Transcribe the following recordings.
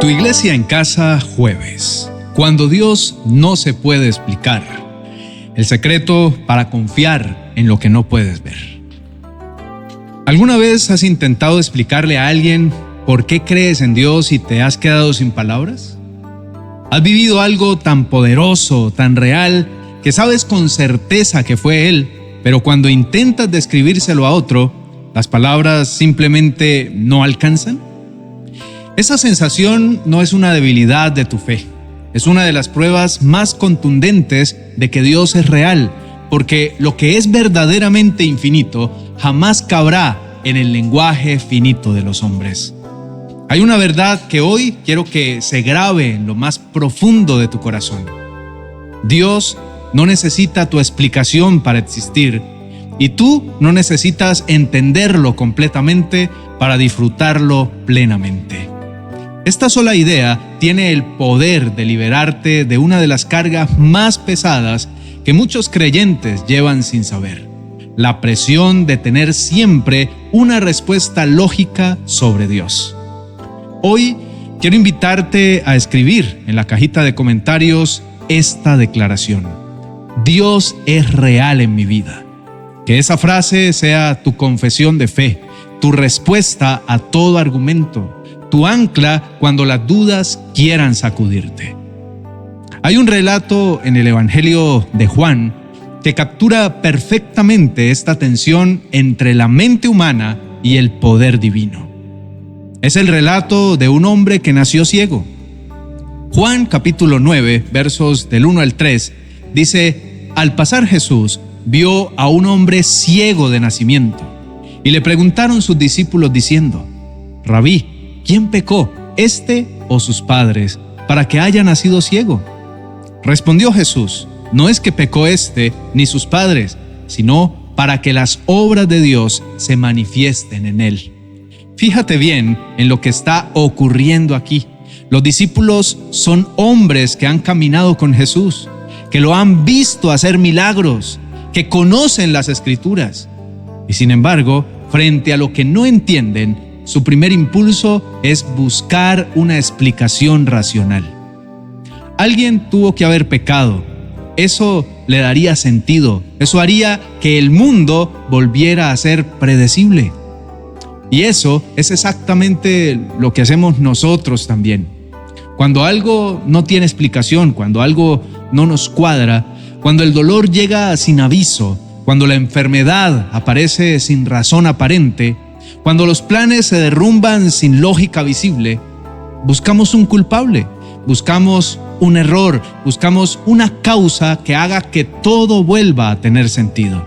Tu iglesia en casa, jueves. Cuando Dios no se puede explicar. El secreto para confiar en lo que no puedes ver. ¿Alguna vez has intentado explicarle a alguien por qué crees en Dios y te has quedado sin palabras? ¿Has vivido algo tan poderoso, tan real, que sabes con certeza que fue Él, pero cuando intentas describírselo a otro, las palabras simplemente no alcanzan? Esa sensación no es una debilidad de tu fe, es una de las pruebas más contundentes de que Dios es real, porque lo que es verdaderamente infinito jamás cabrá en el lenguaje finito de los hombres. Hay una verdad que hoy quiero que se grabe en lo más profundo de tu corazón. Dios no necesita tu explicación para existir, y tú no necesitas entenderlo completamente para disfrutarlo plenamente. Esta sola idea tiene el poder de liberarte de una de las cargas más pesadas que muchos creyentes llevan sin saber: la presión de tener siempre una respuesta lógica sobre Dios. Hoy quiero invitarte a escribir en la cajita de comentarios esta declaración: Dios es real en mi vida. Que esa frase sea tu confesión de fe, tu respuesta a todo argumento, tu ancla cuando las dudas quieran sacudirte. Hay un relato en el Evangelio de Juan que captura perfectamente esta tensión entre la mente humana y el poder divino. Es el relato de un hombre que nació ciego. Juan capítulo 9, versos del 1 al 3, dice: al pasar Jesús vio a un hombre ciego de nacimiento, y le preguntaron sus discípulos diciendo: Rabí, ¿quién pecó, este o sus padres, para que haya nacido ciego? Respondió Jesús: no es que pecó este ni sus padres, sino para que las obras de Dios se manifiesten en él. Fíjate bien en lo que está ocurriendo aquí. Los discípulos son hombres que han caminado con Jesús, que lo han visto hacer milagros, que conocen las Escrituras. Y sin embargo, frente a lo que no entienden, su primer impulso es buscar una explicación racional. Alguien tuvo que haber pecado. Eso le daría sentido. Eso haría que el mundo volviera a ser predecible. Y eso es exactamente lo que hacemos nosotros también. Cuando algo no tiene explicación, cuando algo no nos cuadra, cuando el dolor llega sin aviso, cuando la enfermedad aparece sin razón aparente, cuando los planes se derrumban sin lógica visible, buscamos un culpable, buscamos un error, buscamos una causa que haga que todo vuelva a tener sentido.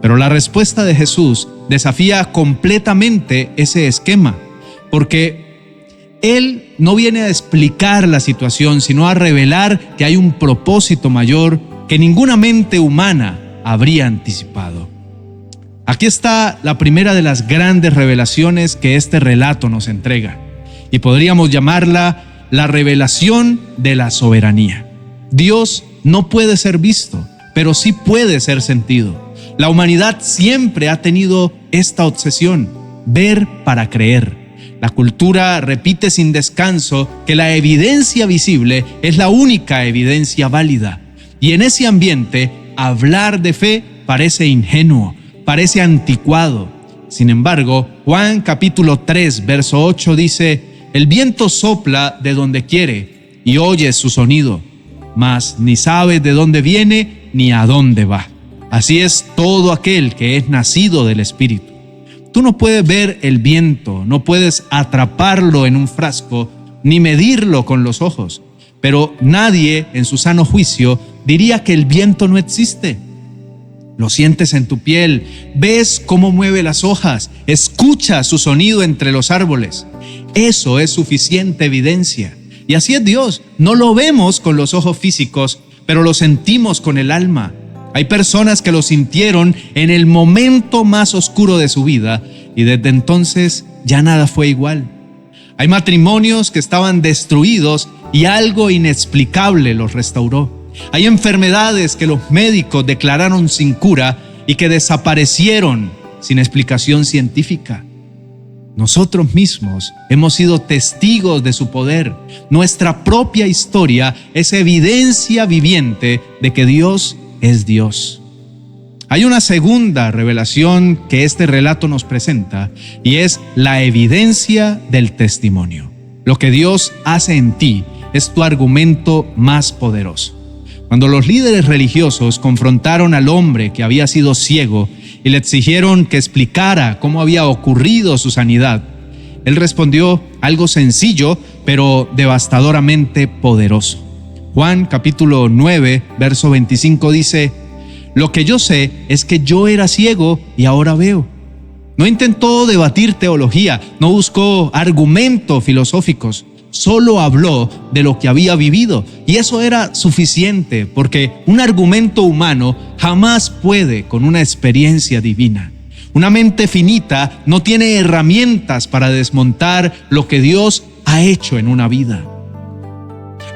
Pero la respuesta de Jesús desafía completamente ese esquema, porque Él no viene a explicar la situación, sino a revelar que hay un propósito mayor que ninguna mente humana habría anticipado. Aquí está la primera de las grandes revelaciones que este relato nos entrega, y podríamos llamarla la revelación de la soberanía. Dios no puede ser visto, pero sí puede ser sentido. La humanidad siempre ha tenido esta obsesión: ver para creer. La cultura repite sin descanso que la evidencia visible es la única evidencia válida. Y en ese ambiente, hablar de fe parece ingenuo, parece anticuado. Sin embargo, Juan capítulo 3, verso 8 dice: el viento sopla de donde quiere y oyes su sonido, mas ni sabes de dónde viene ni a dónde va. Así es todo aquel que es nacido del Espíritu. Tú no puedes ver el viento, no puedes atraparlo en un frasco, ni medirlo con los ojos. Pero nadie en su sano juicio diría que el viento no existe. Lo sientes en tu piel, ves cómo mueve las hojas, escuchas su sonido entre los árboles. Eso es suficiente evidencia. Y así es Dios. No lo vemos con los ojos físicos, pero lo sentimos con el alma. Hay personas que lo sintieron en el momento más oscuro de su vida, y desde entonces ya nada fue igual. Hay matrimonios que estaban destruidos y algo inexplicable los restauró. Hay enfermedades que los médicos declararon sin cura y que desaparecieron sin explicación científica. Nosotros mismos hemos sido testigos de su poder. Nuestra propia historia es evidencia viviente de que Dios es Dios. Hay una segunda revelación que este relato nos presenta y es la evidencia del testimonio. Lo que Dios hace en ti es tu argumento más poderoso. Cuando los líderes religiosos confrontaron al hombre que había sido ciego y le exigieron que explicara cómo había ocurrido su sanidad, él respondió algo sencillo, pero devastadoramente poderoso. Juan capítulo 9, verso 25 dice: lo que yo sé es que yo era ciego y ahora veo. No intentó debatir teología, no buscó argumentos filosóficos, solo habló de lo que había vivido. Y eso era suficiente, porque un argumento humano jamás puede con una experiencia divina. Una mente finita no tiene herramientas para desmontar lo que Dios ha hecho en una vida.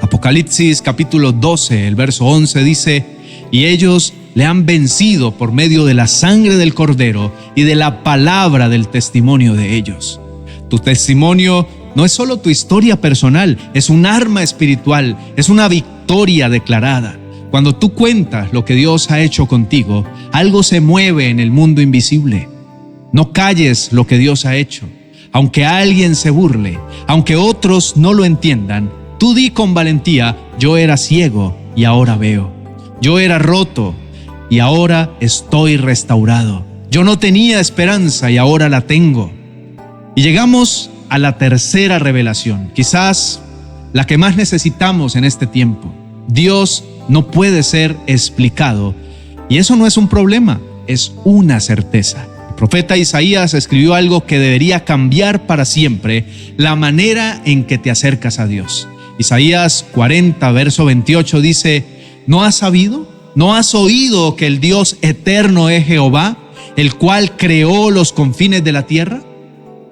Apocalipsis capítulo 12, el verso 11 dice: y ellos le han vencido por medio de la sangre del Cordero y de la palabra del testimonio de ellos. Tu testimonio no es solo tu historia personal, es un arma espiritual, es una victoria declarada. Cuando tú cuentas lo que Dios ha hecho contigo, algo se mueve en el mundo invisible. No calles lo que Dios ha hecho. Aunque alguien se burle, aunque otros no lo entiendan, tú di con valentía: yo era ciego y ahora veo. Yo era roto y ahora estoy restaurado. Yo no tenía esperanza y ahora la tengo. Y llegamos a la tercera revelación, quizás la que más necesitamos en este tiempo. Dios no puede ser explicado, y eso no es un problema, es una certeza. El profeta Isaías escribió algo que debería cambiar para siempre la manera en que te acercas a Dios. Isaías 40, verso 28 dice: ¿no has sabido? ¿No has oído que el Dios eterno es Jehová, el cual creó los confines de la tierra?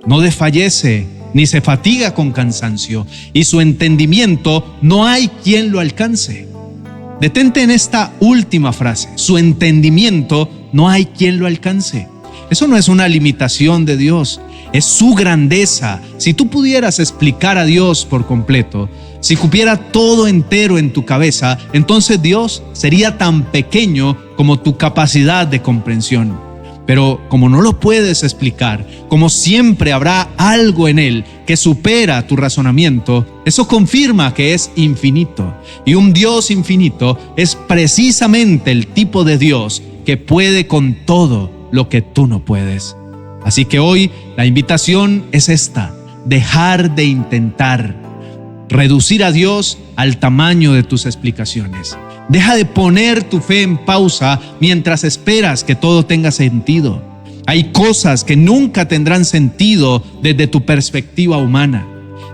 No desfallece ni se fatiga con cansancio, y su entendimiento no hay quien lo alcance. Detente en esta última frase: su entendimiento no hay quien lo alcance. Eso no es una limitación de Dios, es su grandeza. Si tú pudieras explicar a Dios por completo, si cupiera todo entero en tu cabeza, entonces Dios sería tan pequeño como tu capacidad de comprensión. Pero como no lo puedes explicar, como siempre habrá algo en Él que supera tu razonamiento, eso confirma que es infinito. Y un Dios infinito es precisamente el tipo de Dios que puede con todo lo que tú no puedes. Así que hoy la invitación es esta: dejar de intentar reducir a Dios al tamaño de tus explicaciones. Deja de poner tu fe en pausa mientras esperas que todo tenga sentido. Hay cosas que nunca tendrán sentido desde tu perspectiva humana.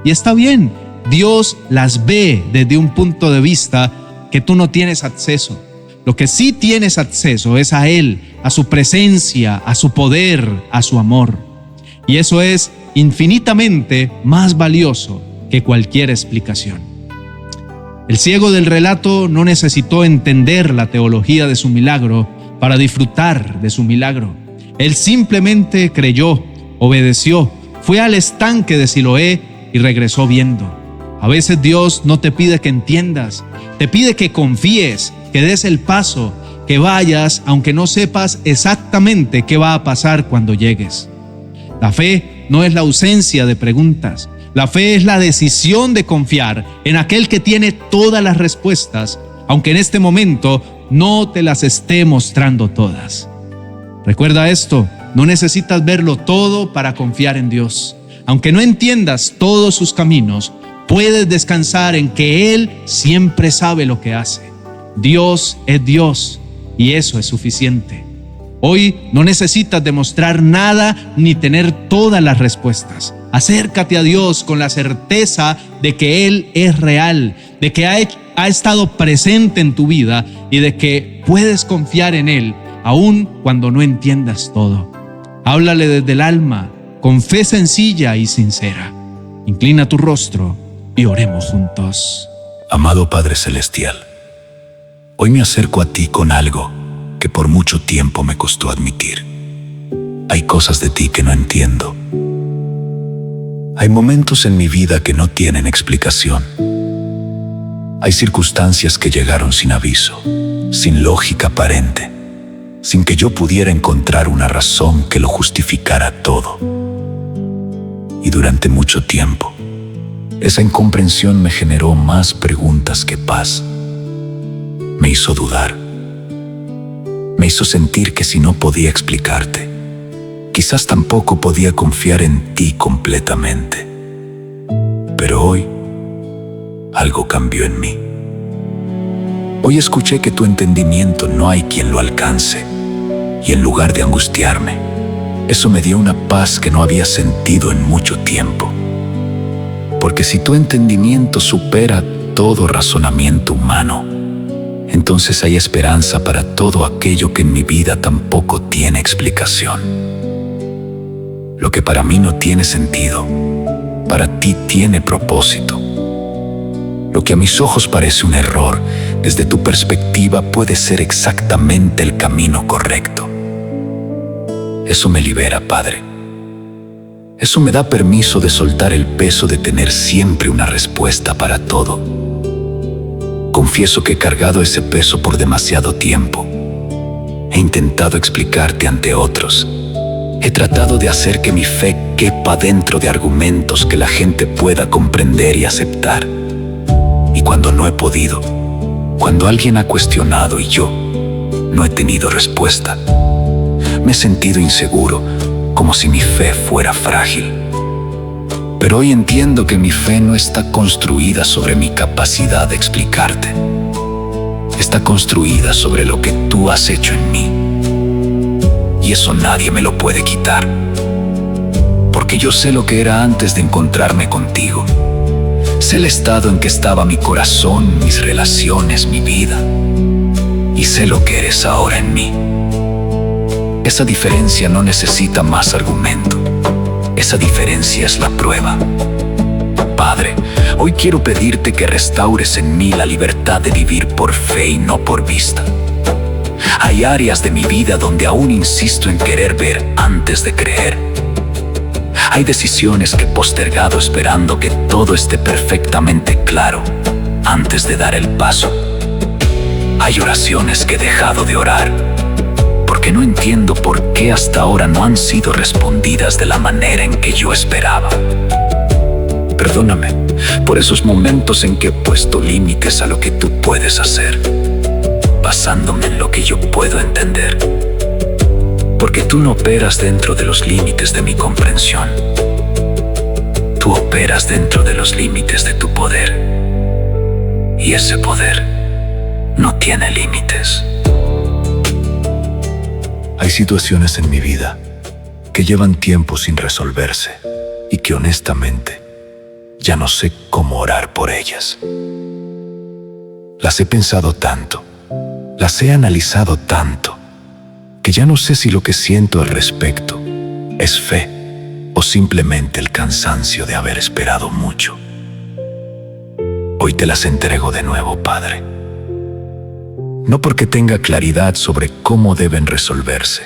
Y está bien, Dios las ve desde un punto de vista que tú no tienes acceso. Lo que sí tienes acceso es a Él, a su presencia, a su poder, a su amor. Y eso es infinitamente más valioso que cualquier explicación. El ciego del relato no necesitó entender la teología de su milagro para disfrutar de su milagro. Él simplemente creyó, obedeció, fue al estanque de Siloé y regresó viendo. A veces Dios no te pide que entiendas, te pide que confíes, que des el paso, que vayas aunque no sepas exactamente qué va a pasar cuando llegues. La fe no es la ausencia de preguntas. La fe es la decisión de confiar en aquel que tiene todas las respuestas, aunque en este momento no te las esté mostrando todas. Recuerda esto: no necesitas verlo todo para confiar en Dios. Aunque no entiendas todos sus caminos, puedes descansar en que Él siempre sabe lo que hace. Dios es Dios y eso es suficiente. Hoy no necesitas demostrar nada ni tener todas las respuestas. Acércate a Dios con la certeza de que Él es real, de que ha estado presente en tu vida y de que puedes confiar en Él aun cuando no entiendas todo. Háblale desde el alma, con fe sencilla y sincera. Inclina tu rostro y oremos juntos. Amado Padre Celestial, hoy me acerco a ti con algo que por mucho tiempo me costó admitir. Hay cosas de ti que no entiendo. Hay momentos en mi vida que no tienen explicación. Hay circunstancias que llegaron sin aviso, sin lógica aparente, sin que yo pudiera encontrar una razón que lo justificara todo. Y durante mucho tiempo, esa incomprensión me generó más preguntas que paz. Me hizo dudar. Me hizo sentir que si no podía explicarte, quizás tampoco podía confiar en ti completamente. Pero hoy, algo cambió en mí. Hoy escuché que tu entendimiento no hay quien lo alcance, y en lugar de angustiarme, eso me dio una paz que no había sentido en mucho tiempo. Porque si tu entendimiento supera todo razonamiento humano, entonces hay esperanza para todo aquello que en mi vida tampoco tiene explicación. Lo que para mí no tiene sentido, para ti tiene propósito. Lo que a mis ojos parece un error, desde tu perspectiva puede ser exactamente el camino correcto. Eso me libera, Padre. Eso me da permiso de soltar el peso de tener siempre una respuesta para todo. Confieso que he cargado ese peso por demasiado tiempo. He intentado explicarte ante otros. He tratado de hacer que mi fe quepa dentro de argumentos que la gente pueda comprender y aceptar. Y cuando no he podido, cuando alguien ha cuestionado y yo no he tenido respuesta, me he sentido inseguro, como si mi fe fuera frágil. Pero hoy entiendo que mi fe no está construida sobre mi capacidad de explicarte. Está construida sobre lo que tú has hecho en mí. Y eso nadie me lo puede quitar. Porque yo sé lo que era antes de encontrarme contigo. Sé el estado en que estaba mi corazón, mis relaciones, mi vida. Y sé lo que eres ahora en mí. Esa diferencia no necesita más argumento. Esa diferencia es la prueba. Padre, hoy quiero pedirte que restaures en mí la libertad de vivir por fe y no por vista. Hay áreas de mi vida donde aún insisto en querer ver antes de creer. Hay decisiones que he postergado esperando que todo esté perfectamente claro antes de dar el paso. Hay oraciones que he dejado de orar porque no entiendo por qué hasta ahora no han sido respondidas de la manera en que yo esperaba. Perdóname por esos momentos en que he puesto límites a lo que tú puedes hacer, basándome en lo que yo puedo entender. Porque tú no operas dentro de los límites de mi comprensión. Tú operas dentro de los límites de tu poder. Y ese poder no tiene límites. Hay situaciones en mi vida que llevan tiempo sin resolverse y que honestamente ya no sé cómo orar por ellas. Las he pensado tanto, las he analizado tanto, que ya no sé si lo que siento al respecto es fe o simplemente el cansancio de haber esperado mucho. Hoy te las entrego de nuevo, Padre. No porque tenga claridad sobre cómo deben resolverse,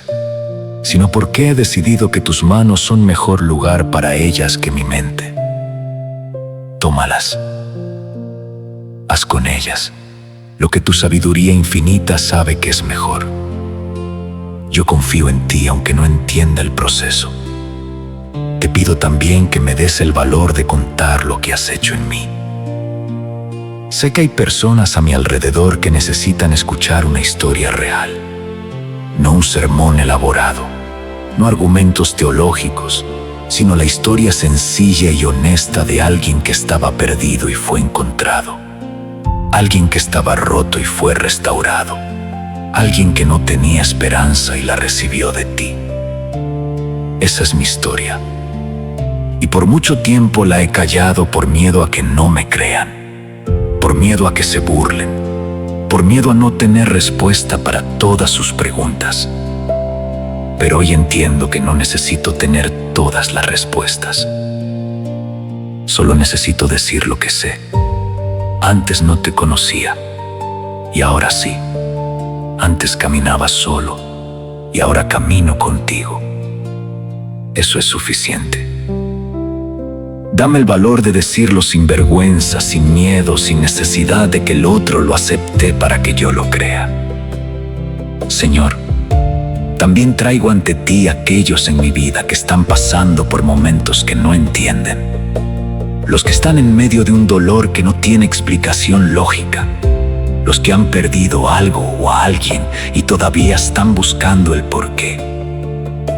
sino porque he decidido que tus manos son mejor lugar para ellas que mi mente. Tómalas. Haz con ellas lo que tu sabiduría infinita sabe que es mejor. Yo confío en ti aunque no entienda el proceso. Te pido también que me des el valor de contar lo que has hecho en mí. Sé que hay personas a mi alrededor que necesitan escuchar una historia real, no un sermón elaborado, no argumentos teológicos, sino la historia sencilla y honesta de alguien que estaba perdido y fue encontrado, alguien que estaba roto y fue restaurado, alguien que no tenía esperanza y la recibió de ti. Esa es mi historia, y por mucho tiempo la he callado por miedo a que no me crean, por miedo a que se burlen, por miedo a no tener respuesta para todas sus preguntas. Pero hoy entiendo que no necesito tener todas las respuestas. Solo necesito decir lo que sé. Antes no te conocía, y ahora sí. Antes caminaba solo, y ahora camino contigo. Eso es suficiente. Dame el valor de decirlo sin vergüenza, sin miedo, sin necesidad de que el otro lo acepte para que yo lo crea. Señor, también traigo ante ti aquellos en mi vida que están pasando por momentos que no entienden. Los que están en medio de un dolor que no tiene explicación lógica. Los que han perdido algo o a alguien y todavía están buscando el porqué.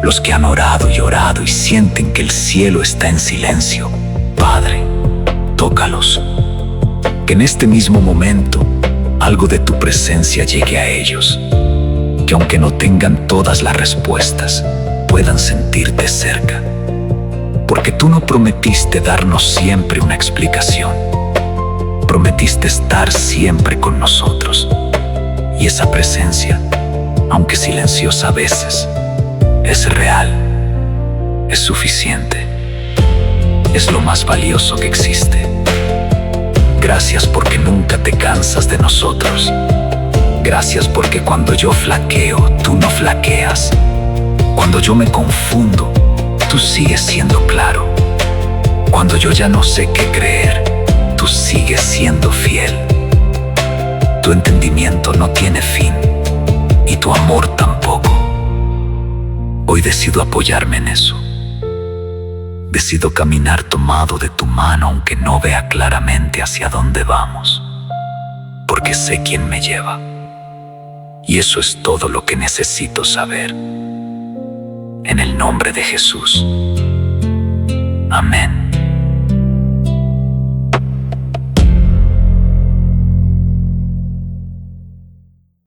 Los que han orado y orado y sienten que el cielo está en silencio. Padre, tócalos. Que en este mismo momento algo de tu presencia llegue a ellos. Que aunque no tengan todas las respuestas, puedan sentirte cerca. Porque tú no prometiste darnos siempre una explicación. Prometiste estar siempre con nosotros. Y esa presencia, aunque silenciosa a veces, es real, es suficiente, es lo más valioso que existe. Gracias porque nunca te cansas de nosotros. Gracias porque cuando yo flaqueo, tú no flaqueas. Cuando yo me confundo, tú sigues siendo claro. Cuando yo ya no sé qué creer, tú sigues siendo fiel. Tu entendimiento no tiene fin y tu amor tampoco. Hoy decido apoyarme en eso. Decido caminar tomado de tu mano aunque no vea claramente hacia dónde vamos, porque sé quién me lleva. Y eso es todo lo que necesito saber. En el nombre de Jesús. Amén.